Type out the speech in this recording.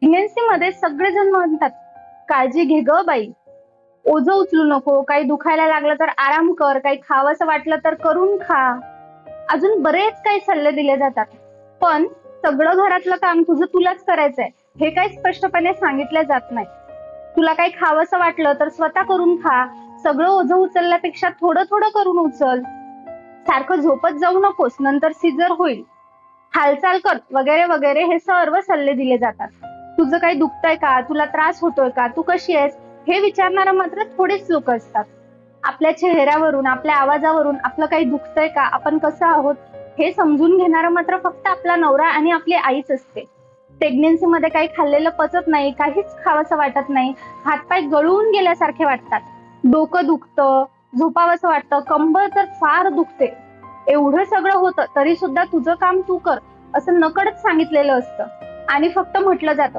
Pregnancy मध्ये सगळेजण म्हणतात, काळजी घे ग बाई, ओझं उचलू नको, काही दुखायला लागलं तर आराम कर, काही खावंसं वाटलं तर करून खा. अजून बरेच काही सल्ले दिले जातात. पण सगळं घरातलं काम तुझं तुलाच करायचंय, हे काही स्पष्टपणे सांगितलं जात नाही. तुला काही खावंसं वाटलं तर स्वतः करून खा. सगळं ओझं उचलल्यापेक्षा थोडं थोडं करून उचल. सारखं झोपत जाऊ नकोस, नंतर सीझर होईल. हालचाल कर वगैरे वगैरे हे सर्व सल्ले दिले जातात. तुझं काही दुखतंय का, तुला त्रास होतोय का, तू कशी आहेस, हे विचारणारा मात्र थोडेच लोक असतात. आपल्या चेहऱ्यावरून, आपल्या आवाजावरून आपलं काही दुखतंय का, आपण कसं आहोत, हे समजून घेणारा मात्र फक्त आपला नवरा आणि आपली आईच असते. प्रेग्नेन्सी मध्ये काही खाल्लेलं पचत नाही, काहीच खावंसं वाटत नाही, हातपाय गळून गेल्यासारखे वाटतात, डोकं दुखतं, झोपावंसं वाटतं, कंबर तर फार दुखते. एवढं सगळं होतं तरी सुद्धा तुझं काम तू कर, असं नकळत सांगितलेलं असतं आणि फक्त म्हटलं जातं